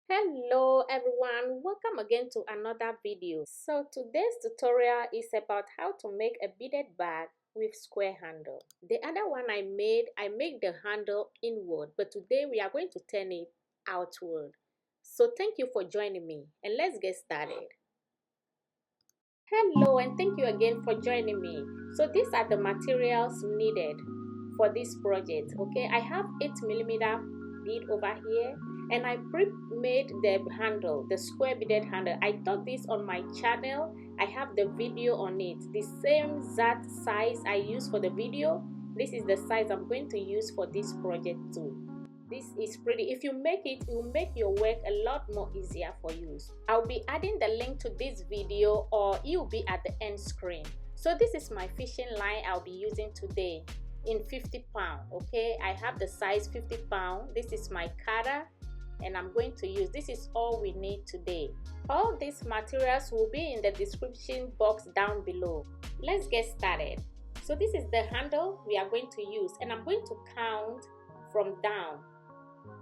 Hello everyone, welcome again to another video. So today's tutorial is about how to make a beaded bag with square handle. The other one I made the handle inward, but today we are going to turn it outward. So thank you for joining me and let's get started. Hello and thank you again for joining me. So these are the materials needed for this project. Okay, I have 8mm bead over here and I pre-made the handle, the square beaded handle. I taught this on my channel. I have the video on it, the same exact size I used for the video. This is the size I'm going to use for this project too. This is pretty. If you make it, it will make your work a lot more easier for you. I'll be adding the link to this video or it will be at the end screen. So this is my fishing line I'll be using today in 50-pound. Okay, I have the size 50-pound. This is my cutter and I'm going to use, this is all we need today. All these materials will be in the description box down below. Let's get started. So this is the handle we are going to use and I'm going to count from down.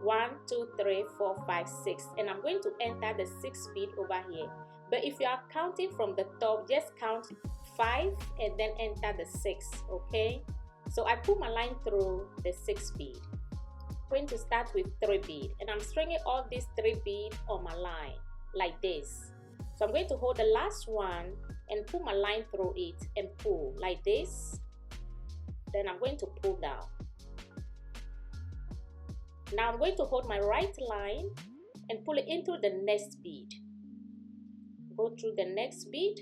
1 2 3 4 5 6 and I'm going to enter the 6 bead over here, but if you are counting from the top, just count 5 and then enter the 6. Okay, so I put my line through the 6 bead. I'm going to start with 3 bead and I'm stringing all these 3 bead on my line like this. So I'm going to hold the last one and put my line through it and pull like this. Then I'm going to pull down. Now I'm going to hold my right line and pull it into the next bead. Go through the next bead.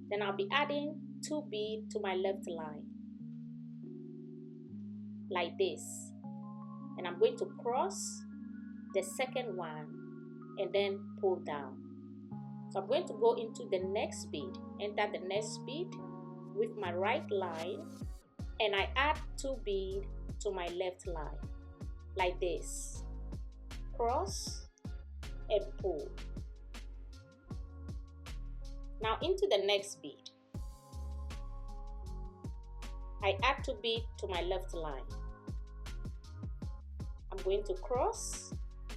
Then I'll be adding 2 beads to my left line. Like this. And I'm going to cross the second one and then pull down. So I'm going to go into the next bead. Enter the next bead with my right line. And I add 2 beads to my left line. Like this, cross and pull. Now into the next bead, I add 2 beads to my left line. I'm going to cross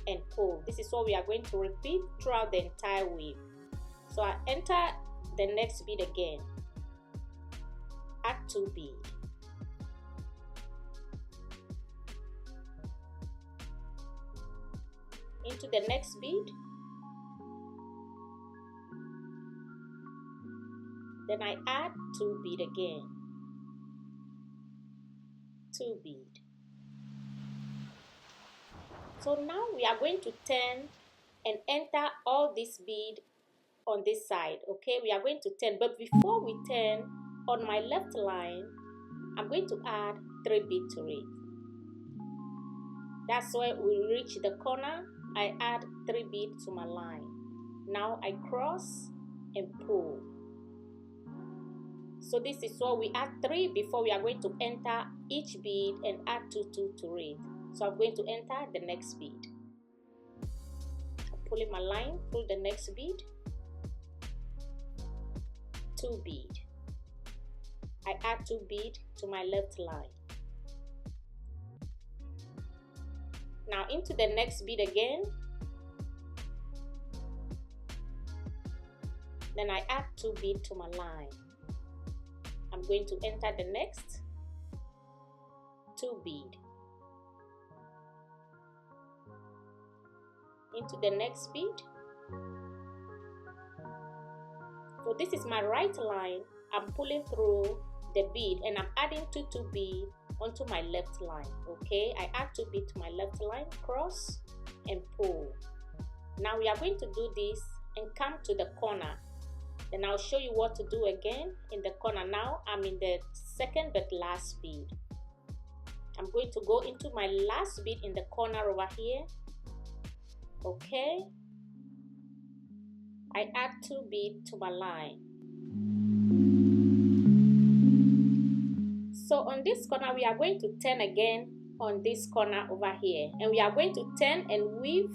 and pull. This is what we are going to repeat throughout the entire weave. So I enter the next bead again, add 2 beads. Into the next bead, then I add 2 bead again, 2 bead. So now we are going to turn and enter all this bead on this side. Okay, we are going to turn, but before we turn, on my left line I'm going to add 3 bead to it. That's where we reach the corner. I add 3 beads to my line. Now I cross and pull. So this is what we add 3 before we are going to enter each bead and add 2 to it. So I'm going to enter the next bead. I'm pulling my line through the next bead. 2 bead. I add 2 bead to my left line. Now into the next bead again. Then I add 2 bead to my line. I'm going to enter the next 2 bead. Into the next bead. So this is my right line. I'm pulling through the bead and I'm adding 2 bead onto my left line. Okay, I add 2 bead to my left line, cross and pull. Now we are going to do this and come to the corner. Then I'll show you what to do again in the corner. Now I'm in the second but last bead. I'm going to go into my last bead in the corner over here. Okay, I add 2 bead to my line. So on this corner we are going to turn again on this corner over here, and we are going to turn and weave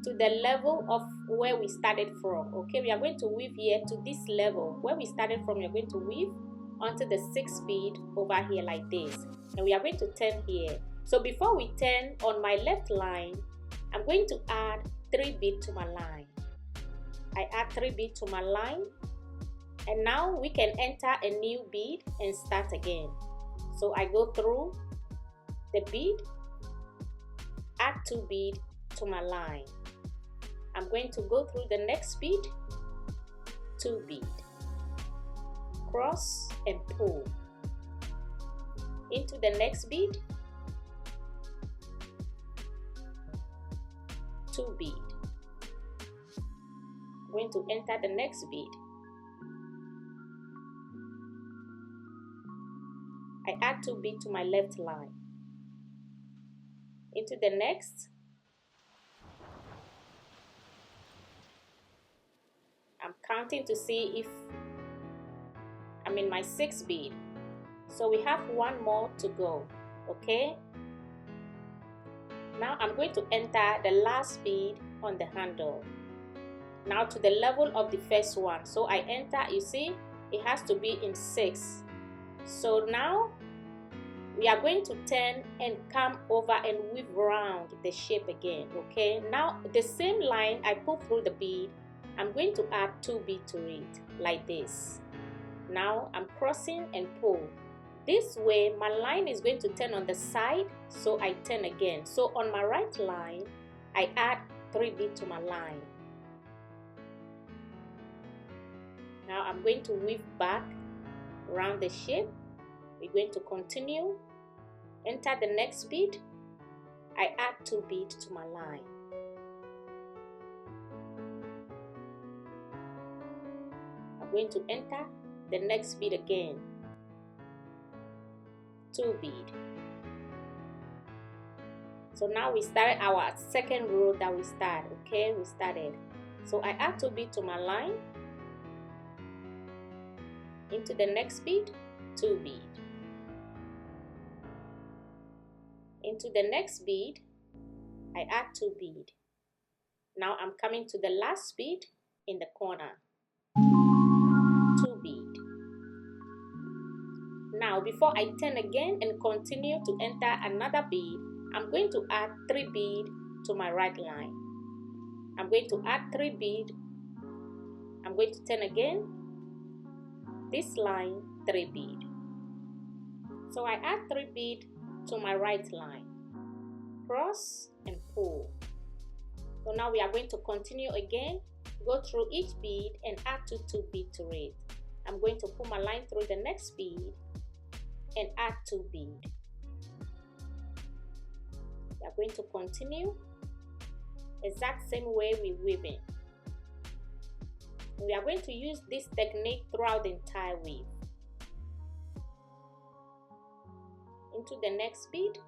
to the level of where we started from. Okay, we are going to weave here to this level where we started from. We are going to weave onto the 6 bead over here like this, and we are going to turn here. So before we turn, on my left line I'm I'm going to add 3 beads to my line. I add 3 beads to my line, and now we can enter a new bead and start again. So I go through the bead, add 2 beads to my line. I'm going to go through the next bead, 2 beads, cross and pull into the next bead, 2 beads. I'm going to enter the next bead. I add 2 beads to my left line. Into the next, I'm counting to see if I'm in my 6th bead. So we have 1 more to go, okay? Now I'm going to enter the last bead on the handle. Now to the level of the first one. So I enter, you see, it has to be in 6. So now we are going to turn and come over and weave around the shape again, okay? Now the same line I pull through the bead, I'm going to add 2 beads to it, like this. Now I'm crossing and pull. This way my line is going to turn on the side, so I turn again. So on my right line, I add 3 beads to my line. Now I'm going to weave back around the shape. We're going to continue, enter the next bead. I add 2 beads to my line. I'm going to enter the next bead again, 2 beads. So now we started our 2nd row that we started, okay? We started. So I add 2 beads to my line, into the next bead, 2 beads. Into the next bead, I add 2 beads. Now I'm coming to the last bead in the corner, 2 beads. Now before I turn again and continue to enter another bead, I'm going to add 3 beads to my right line. I'm going to add 3 beads. I'm going to turn again. This line, 3 beads. So I add 3 beads to my right line, cross and pull. So now we are going to continue again, go through each bead and add 2 beads to it. I'm going to pull my line through the next bead and add 2 beads. We are going to continue exact same way we weaving. We are going to use this technique throughout the entire weave. Into the next bead,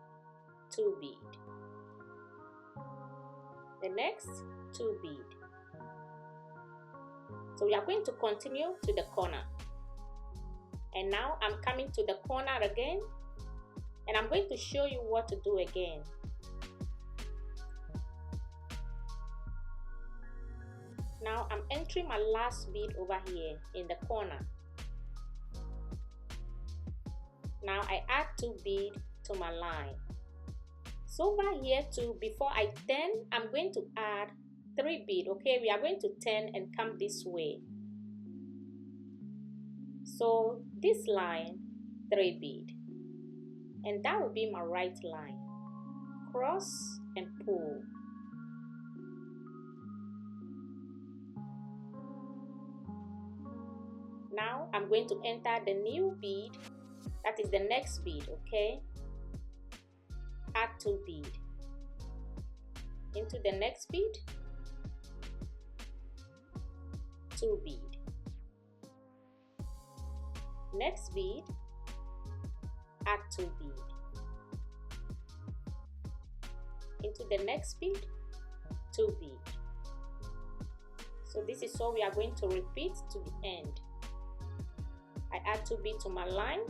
2 beads. The next, 2 beads. So we are going to continue to the corner. And now I'm coming to the corner again, and I'm going to show you what to do again. Now I'm entering my last bead over here in the corner. Now I add 2 beads to my line. So over here too, before I turn, I'm going to add 3 beads, okay? We are going to turn and come this way. So this line, 3 beads. And that will be my right line. Cross and pull. Now I'm going to enter the new bead, that is the next bead, okay? Add 2 beads. Into the next bead, 2 beads. Next bead, add 2 beads. Into the next bead, 2 beads. So this is what we are going to repeat to the end. I add 2 beads to my line.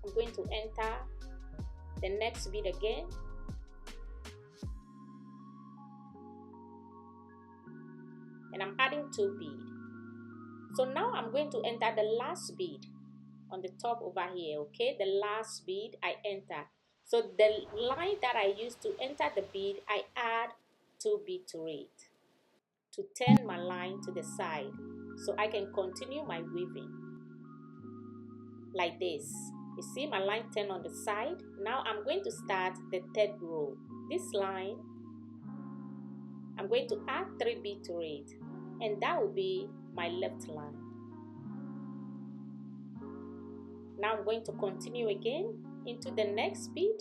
I'm going to enter the next bead again. And I'm adding 2 beads. So now I'm going to enter the last bead on the top over here, okay? The last bead I enter. So the line that I used to enter the bead, I add 2 bead to it to turn my line to the side so I can continue my weaving like this. You see my line turn on the side. Now I'm going to start the third row. This line, I'm going to add 3 bead to it, and that will be my left line. Now I'm going to continue again into the next bead.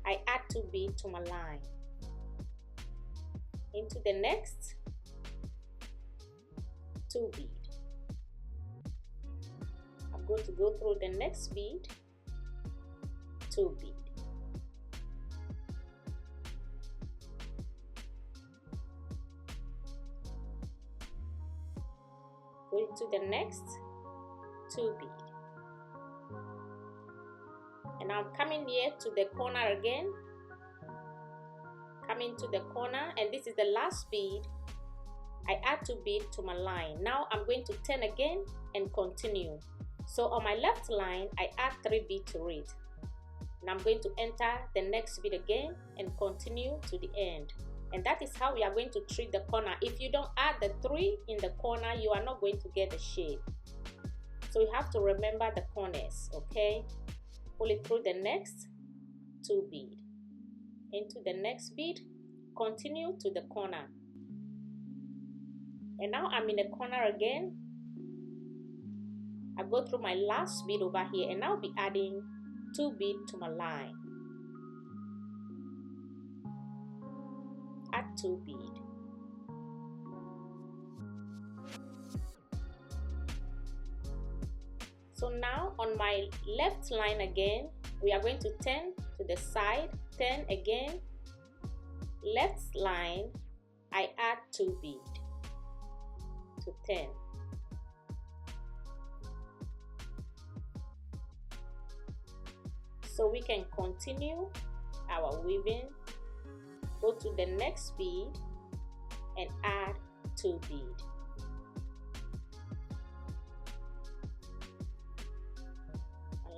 I add 2 bead to my line. Into the next 2 bead. I'm going to go through the next bead, 2 bead. Go into the next 2 bead. And I'm coming here to the corner again. Coming to the corner, and this is the last bead. I add 2 bead to my line. Now I'm going to turn again and continue. So on my left line, I add 3 bead to it. And I'm going to enter the next bead again and continue to the end. And that is how we are going to treat the corner. If you don't add the 3 in the corner, you are not going to get the shape. So you have to remember the corners, okay? Pull it through the next 2 bead. Into the next bead, continue to the corner. And now I'm in the corner again. I go through my last bead over here, and I'll be adding 2 bead to my line. Add 2 bead. So now on my left line again, we are going to turn to the side, turn again, left line, I add 2 bead to turn. So we can continue our weaving, go to the next bead and add 2 bead.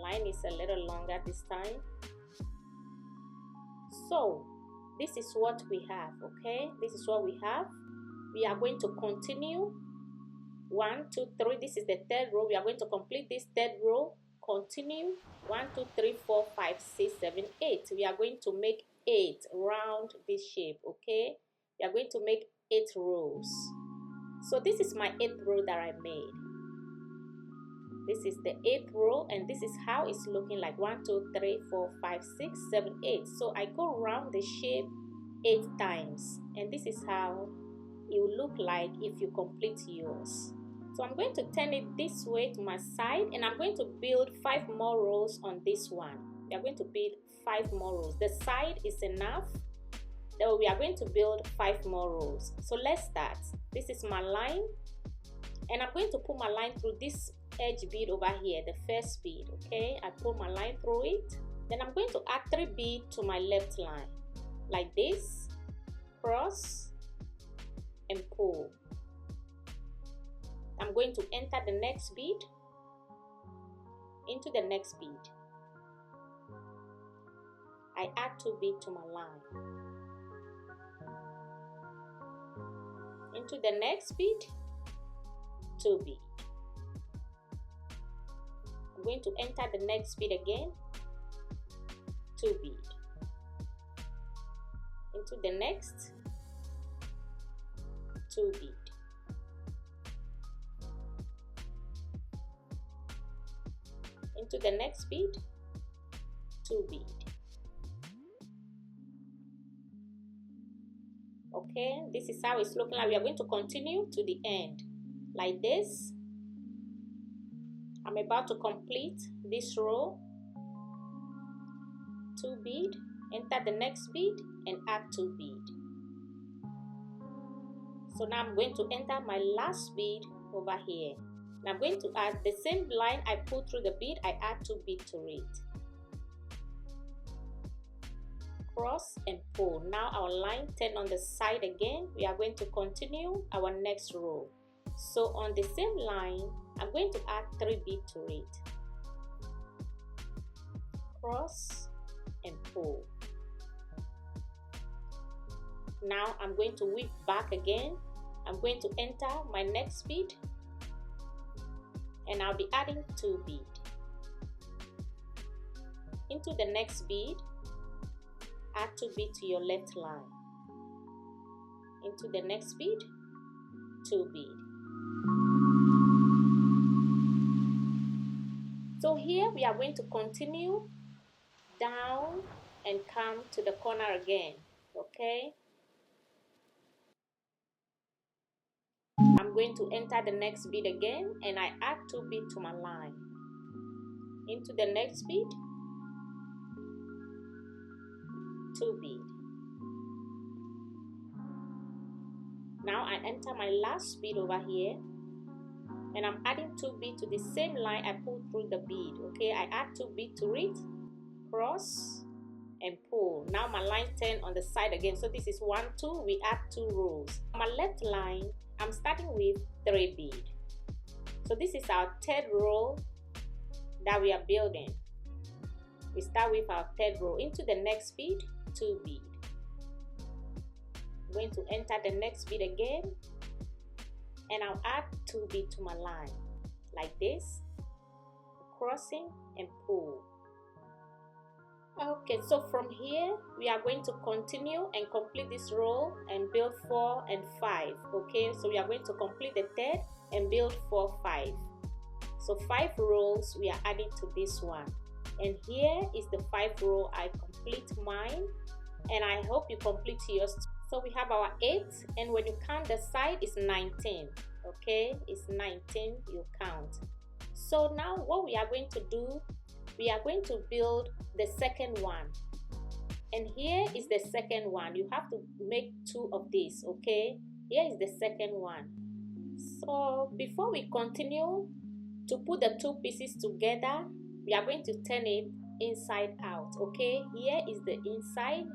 Line is a little longer this time. So this is what we have, okay? This is what we have. We are going to continue 1, 2, 3. This is the third row. We are going to complete this third row. Continue 1, 2, 3, 4, 5, 6, 7, 8. We are going to make 8 round this shape, okay? We are going to make 8 rows. So this is my 8th row that I made. This is the 8th row, and this is how it's looking like. 1, 2, 3, 4, 5, 6, 7, 8. So I go around the shape 8 times, and this is how it will look like if you complete yours. So I'm going to turn it this way to my side, and I'm going to build 5 more rows on this one. We are going to build 5 more rows. The side is enough. Then we are going to build 5 more rows. So let's start. This is my line, and I'm going to put my line through this edge bead over here, the first bead, okay? I pull my line through it. Then I'm going to add 3 bead to my left line, like this, cross and pull. I'm going to enter the next bead into the next bead. I add 2 bead to my line. Into the next bead, 2 bead. I'm going to enter the next bead again, 2 bead. Into the next, 2 bead. Into the next bead, 2 bead. Okay, this is how it's looking like. We are going to continue to the end like this. I'm about to complete this row. 2 bead, enter the next bead and add 2 bead. So now I'm going to enter my last bead over here. And I'm going to add the same line I put through the bead. I add 2 bead to it. Cross and pull. Now our line turn on the side again. We are going to continue our next row. So on the same line, I'm going to add 3 bead to it. cross and pull. Now I'm going to weave back again. I'm going to enter my next bead and I'll be adding 2 beads. Into the next bead, add 2 beads to your left line. Into the next bead, 2 beads. So here we are going to continue down and come to the corner again, okay? I'm going to enter the next bead again and I add 2 beads to my line. Into the next bead, 2 beads. Now I enter my last bead over here and I'm adding 2 beads to the same line I pulled through the bead, okay? I add 2 beads to it, cross and pull. Now my line turn on the side again, so this is 1, 2, we add 2 rows. On my left line, I'm starting with 3 beads. So this is our 3rd row that we are building. We start with our 3rd row. Into the next bead, 2 beads. I'm going to enter the next bead again and I'll add 2 beads to my line like this, crossing and pull. Okay, so from here we are going to continue and complete this row and build 4 and 5. Okay, so we are going to complete the 3rd and build 4, 5. So 5 rows we are adding to this one, and here is the 5 row I complete mine, and I hope you complete yours. So we have our 8, and when you count the side it's 19. Okay, it's 19 you count. So now what we are going to do, we are going to build the 2nd one, and here is the 2nd one. You have to make 2 of these, okay? Here is the 2nd one. So before we continue to put the 2 pieces together, we are going to turn it inside out, okay? Here is the inside.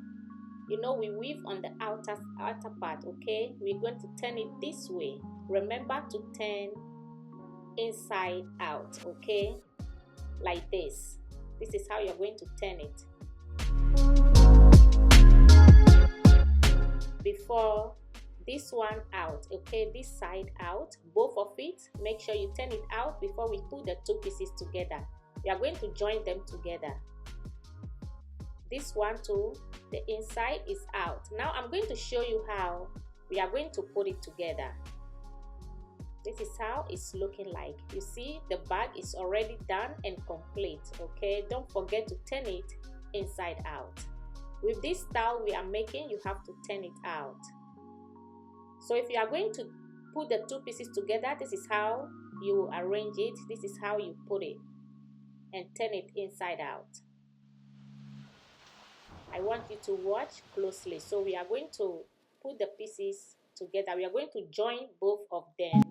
You know, we weave on the outer part, okay? We're going to turn it this way. Remember to turn inside out, okay? Like this. This is how you're going to turn it. Before this one out, okay, this side out, both of it, make sure you turn it out before we put the 2 pieces together. We are going to join them together. This one too, the inside is out. Now I'm going to show you how we are going to put it together. This is how it's looking like. You see, the bag is already done and complete, okay? Don't forget to turn it inside out. With this style we are making, you have to turn it out. So if you are going to put the 2 pieces together, this is how you arrange it. This is how you put it and turn it inside out. I want you to watch closely. So we are going to put the pieces together. We are going to join both of them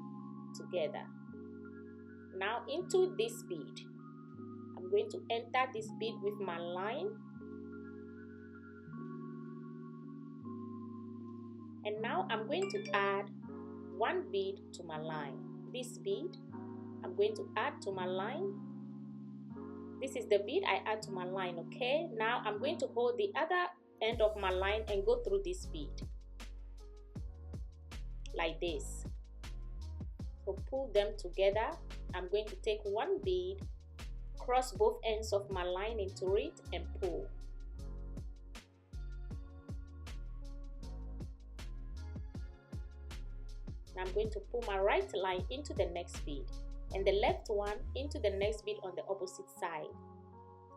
together. Now into this bead, I'm going to enter this bead with my line, and now I'm going to add 1 bead to my line. This bead I'm going to add to my line. This is the bead I add to my line, okay? Now I'm going to hold the other end of my line and go through this bead like this. So pull them together. I'm going to take 1 bead, cross both ends of my line into it and pull. Now I'm going to pull my right line into the next bead and the left one into the next bead on the opposite side.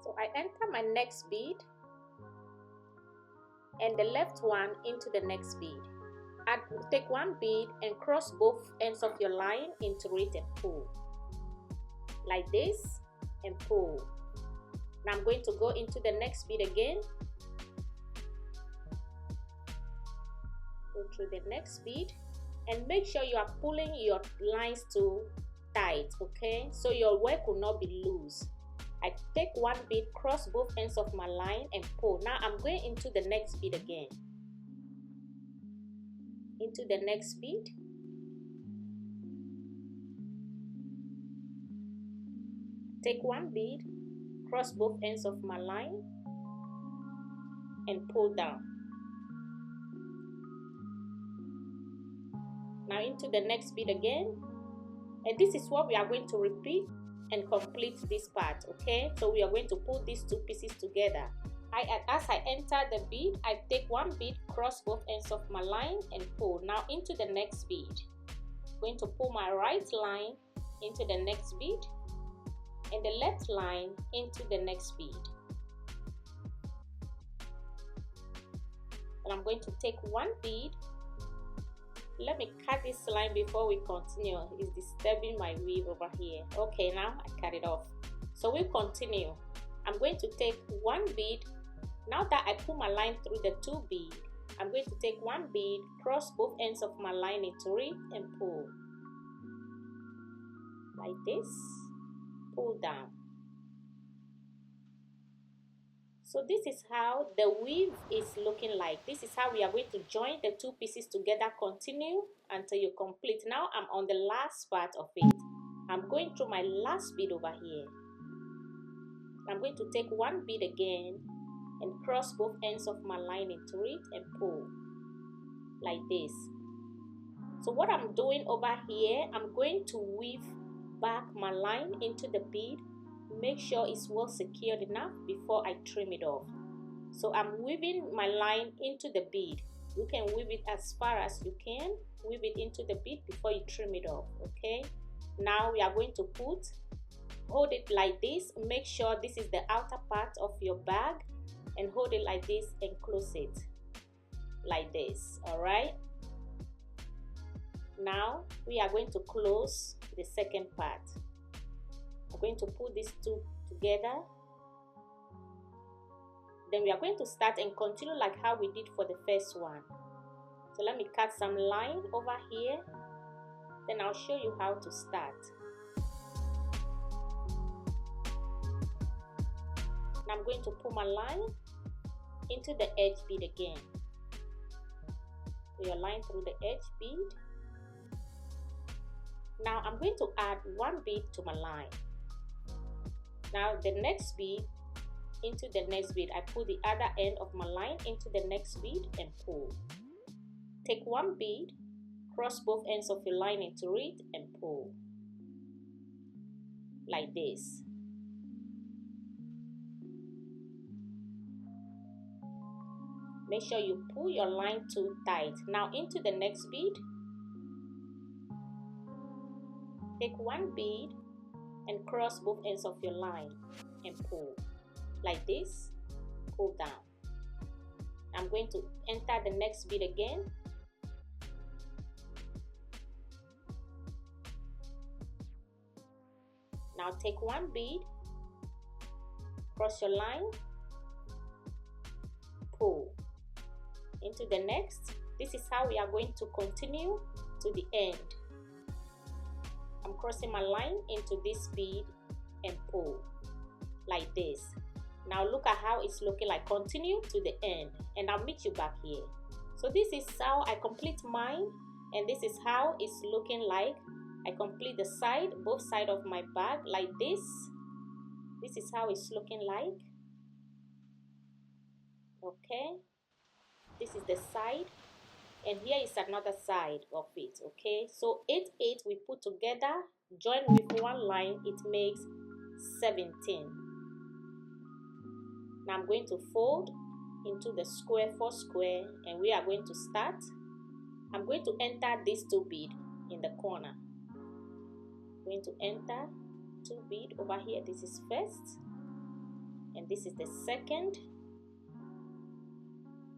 So I enter my next bead and the left one into the next bead. Take 1 bead and cross both ends of your line into it and pull like this and pull. Now I'm going to go into the next bead again, go through the next bead, and make sure you are pulling your lines too tight, okay, so your work will not be loose. I take 1 bead, cross both ends of my line and pull. Now I'm going into the next bead again, into the next bead, take 1 bead, cross both ends of my line and pull down. Now into the next bead again, and this is what we are going to repeat and complete this part. Okay, so we are going to pull these two pieces together. As I enter the bead, I take one bead, cross both ends of my line and pull. Now into the next bead, I'm going to pull my right line into the next bead and the left line into the next bead. And I'm going to take one bead. Let me cut this line before we continue. It's disturbing my weave over here. Okay, now I cut it off. So we'll continue. I'm going to take one bead. Now that I pull my line through the two bead, I'm going to take one bead, cross both ends of my line into it and pull. Like this. Pull down. So this is how the weave is looking like. This is how we are going to join the two pieces together. Continue until you complete. Now I'm on the last part of it. I'm going through my last bead over here. I'm going to take one bead again and cross both ends of my line into it and pull like this. So what I'm doing over here, I'm going to weave back my line into the bead. Make sure it's well secured enough before I trim it off. So I'm weaving my line into the bead. You can weave it as far as you can. Weave it into the bead before you trim it off. Okay, now we are going to hold it like this. Make sure this is the outer part of your bag and hold it like this and close it like this. All right, now we are going to close the second part. I'm going to put these two together. Then we are going to start and continue like how we did for the first one. So let me cut some line over here. Then I'll show you how to start. Now I'm going to pull my line into the edge bead again. Pull your line through the edge bead. Now I'm going to add one bead to my line. Now the next bead into the next bead, I pull the other end of my line into the next bead and pull. Take one bead, cross both ends of your line into it and pull like this. Make sure you pull your line too tight. Now into the next bead, take one bead and cross both ends of your line and pull like this. Pull down. I'm going to enter the next bead again. Now take one bead, cross your line, pull into the next. This is how we are going to continue to the end. I'm crossing my line into this bead and pull like this. Now look at how it's looking like. Continue to the end and I'll meet you back here. So this is how I complete mine, and this is how it's looking like. I complete the side, both sides of my bag like this. This is how it's looking like. Okay, this is the side, and here is another side of it. Okay, so 8 we put together, join with one line, it makes 17. Now I'm going to fold into the square 4 square, and we are going to start. I'm going to enter these 2 beads in the corner. I'm going to enter 2 beads over here. This is first and this is the second.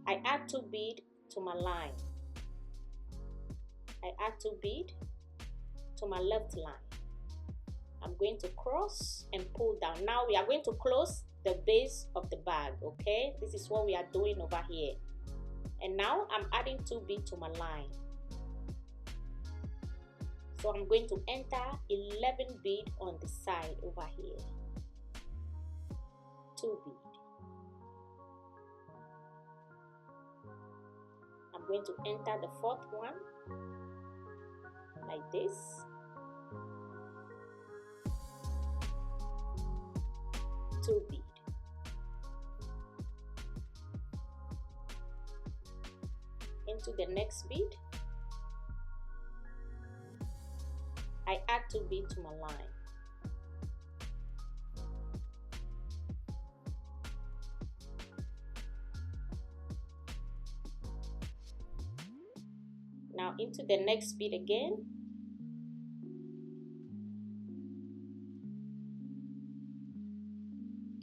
I add 2 beads to my line. I add 2 beads to my left line. I'm going to cross and pull down. Now we are going to close the base of the bag. Okay, this is what we are doing over here. And now I'm adding 2 beads to my line. So I'm going to enter 11 beads on the side over here. 2 beads. I'm going to enter the 4th one like this. 2 2 bead. Into the next bead, I add 2 bead to my line. Now into the next bead again,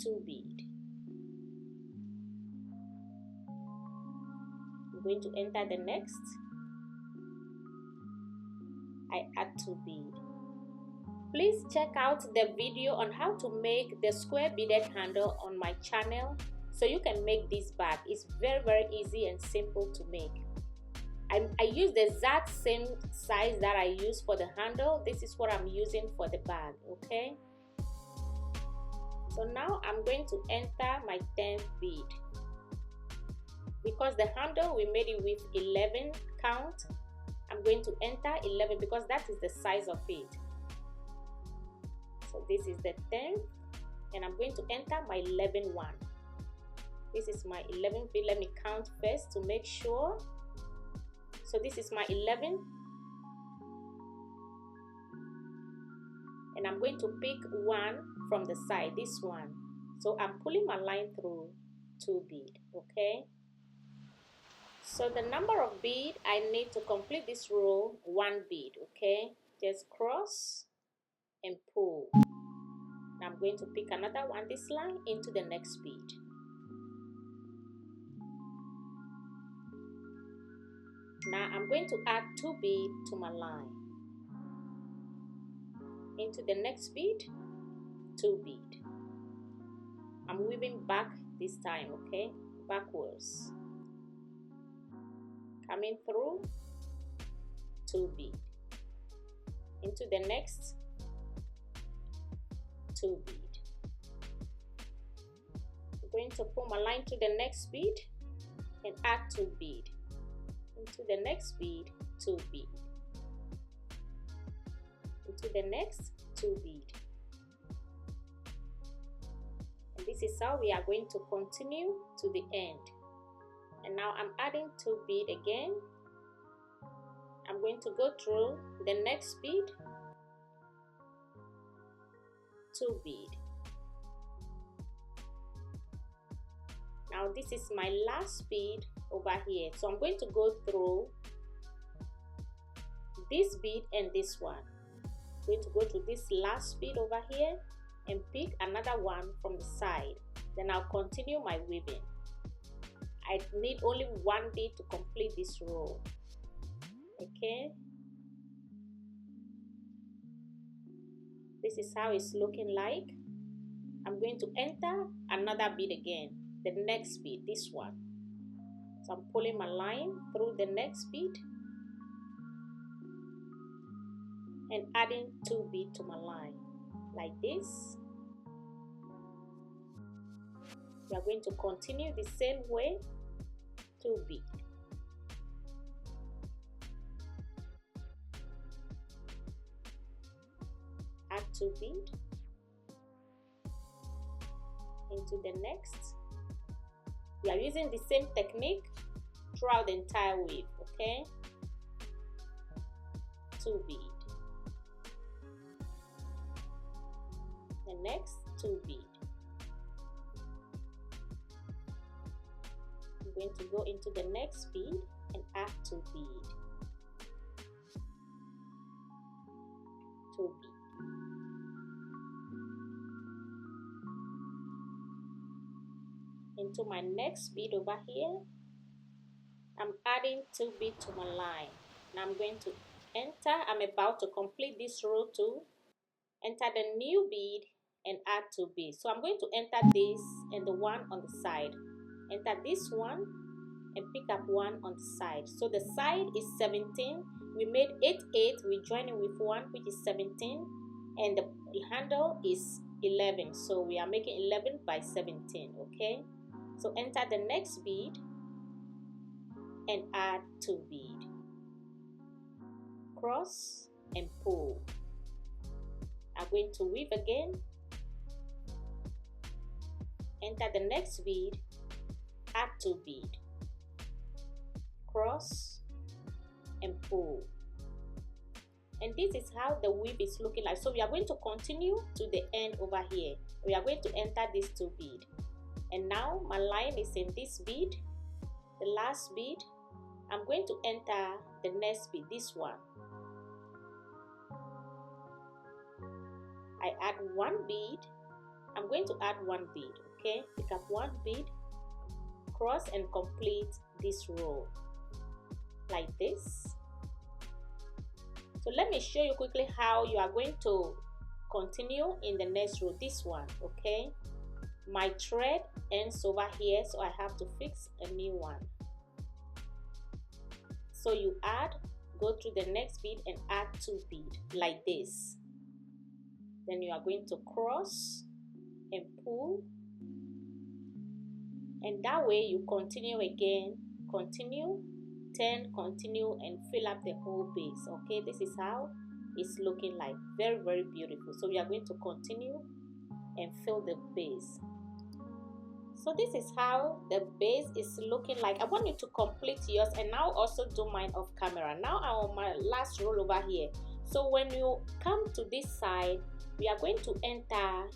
two bead. I'm going to enter the next. I add 2 bead. Please check out the video on how to make the square beaded handle on my channel so you can make this bag. It's very easy and simple to make. I use the exact same size that I use for the handle. This is what I'm using for the bag, okay? So now I'm going to enter my 10th bead. Because the handle we made it with 11 count, I'm going to enter 11 because that is the size of it. So this is the 10th and I'm going to enter my 11th one. This is my 11th bead. Let me count first to make sure. So this is my 11th, and I'm going to pick one from the side, this one. So I'm pulling my line through 2 bead, okay? So the number of bead I need to complete this row, 1 bead, okay? Just cross and pull. Now I'm going to pick another one, this line, into the next bead. Now I'm going to add 2 bead to my line. Into the next bead, 2 bead. I'm weaving back this time, okay? Backwards. Coming through, 2 bead. Into the next, 2 bead. I'm going to pull my line to the next bead and add 2 bead. Into the next bead, 2 bead. Into the next, 2 bead. And this is how we are going to continue to the end. And now I'm adding 2 bead again. I'm going to go through the next bead, 2 bead. Now this is my last bead over here, so I'm going to go through this bead and this one. I'm going to go to this last bead over here and pick another one from the side. Then I'll continue my weaving. I need only 1 bead to complete this row, okay? This is how it's looking like. I'm going to enter another bead again, the next bead, this one. So I'm pulling my line through the next bead and adding 2 bead to my line, like this. We are going to continue the same way, 2 bead. Add 2 bead into the next. We are using the same technique throughout the entire weave, okay? 2 bead. The next, 2 bead. I'm going to go into the next bead and add 2 bead. 2 bead. Into my next bead over here, I'm adding 2 bead to my line. Now I'm going to enter. I'm about to complete this row too. Enter the new bead and add 2 beads. So I'm going to enter this and the one on the side. Enter this one and pick up one on the side. So the side is 17. We made 8, 8. We join it with 1, which is 17, and the handle is 11. So we are making 11 by 17. Okay. So enter the next bead and add 2 bead. Cross and pull. I'm going to weave again. enter the next bead, add 2 bead, cross and pull. And this is how the weave is looking like. So we are going to continue to the end over here. We are going to enter this 2 bead, and now my line is in this bead, the last bead. I'm going to enter the next bead, this one. I add 1 bead. I'm going to add 1 bead, okay? Pick up 1 bead, cross and complete this row like this. So let me show you quickly how you are going to continue in the next row, this one, okay? My thread ends over here, so I have to fix a new one. So you add, go through the next bead and add 2 bead like this. Then you are going to cross and pull, and that way you continue again, continue, turn, continue, and fill up the whole base. Okay, this is how it's looking like. Very, very beautiful. So we are going to continue and fill the base. So this is how the base is looking like. I want you to complete yours and now also do mine off camera. Now I'm on my last roll over here. So when you come to this side, we are going to enter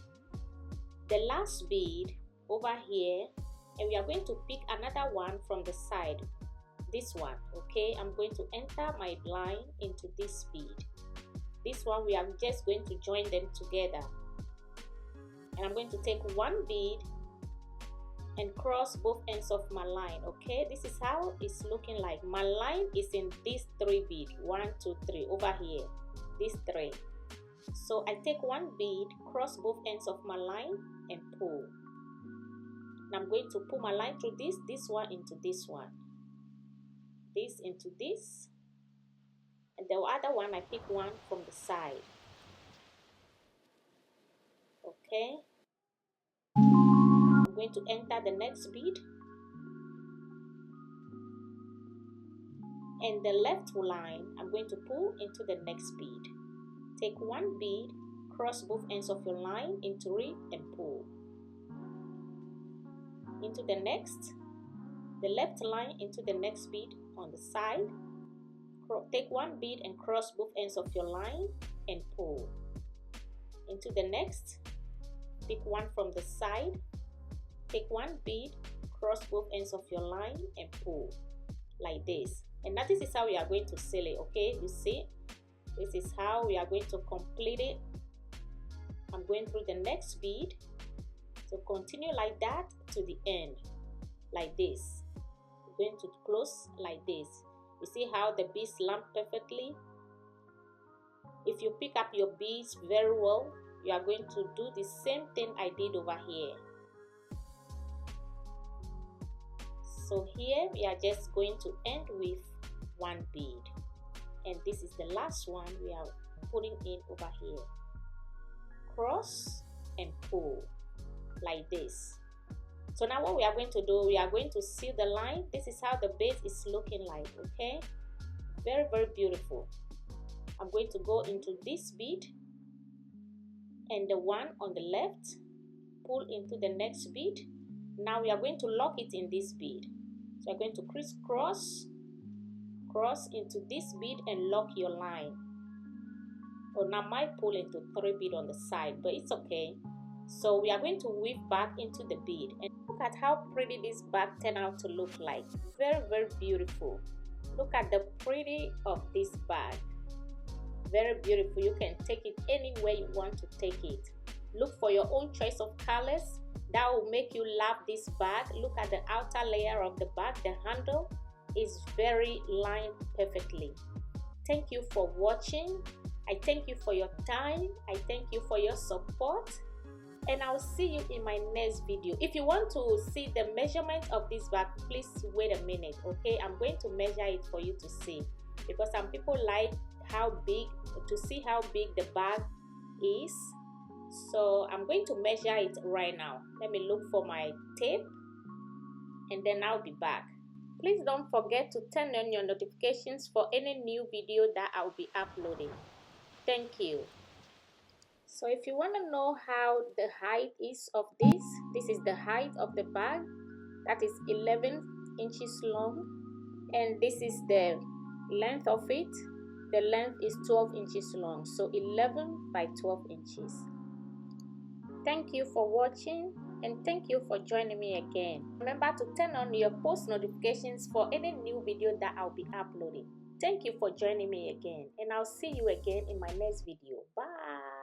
the last bead over here, and we are going to pick another one from the side, this one. Okay, I'm going to enter my line into this bead. This one we are just going to join them together, and I'm going to take 1 bead and cross both ends of my line. Okay, this is how it's looking like. My line is in these 3 bead, 1 2 3 over here, these 3. So I take 1 bead, cross both ends of my line and pull. And I'm going to pull my line through this one into this one, this into this, and the other one I pick one from the side. Okay, I'm going to enter the next bead, and the left line I'm going to pull into the next bead. Take 1 bead, cross both ends of your line into it and pull into the next, the left line into the next bead on the side. Take 1 bead and cross both ends of your line and pull into the next. Pick one from the side, take 1 bead, cross both ends of your line and pull like this. And now this is how we are going to seal it. Okay, you see, this is how we are going to complete it. I'm going through the next bead, so continue like that to the end, like this. I'm going to close like this. You see how the beads land perfectly? If you pick up your beads very well, you are going to do the same thing I did over here. So here we are just going to end with 1 bead, and this is the last one we are putting in over here. Cross and pull like this. So now what we are going to do, we are going to seal the line. This is how the base is looking like. Okay, very, very beautiful. I'm going to go into this bead and the one on the left, pull into the next bead. Now we are going to lock it in this bead. So I'm going to crisscross, cross into this bead and lock your line. Oh, now might pull into 3 bead on the side, but it's okay. So we are going to weave back into the bead, and look at how pretty this bag turned out to look like. Very, very beautiful. Look at the pretty of this bag. Very beautiful. You can take it anywhere you want to take it. Look for your own choice of colors that will make you love this bag. Look at the outer layer of the bag. The handle is very lined perfectly. Thank you for watching. I thank you for your time. I thank you for your support, and I'll see you in my next video. If you want to see the measurement of this bag, please wait a minute. Okay, I'm going to measure it for you to see, because some people like to see how big the bag is. So I'm going to measure it right now. Let me look for my tape, and then I'll be back. Please don't forget to turn on your notifications for any new video that I'll be uploading. Thank you. So if you want to know how the height is of this is the height of the bag. That is 11 inches long, and this is the length of it. The length is 12 inches long, so 11 by 12 inches. Thank you for watching, and thank you for joining me again. Remember to turn on your post notifications for any new video that I'll be uploading. Thank you for joining me again, and I'll see you again in my next video. Bye.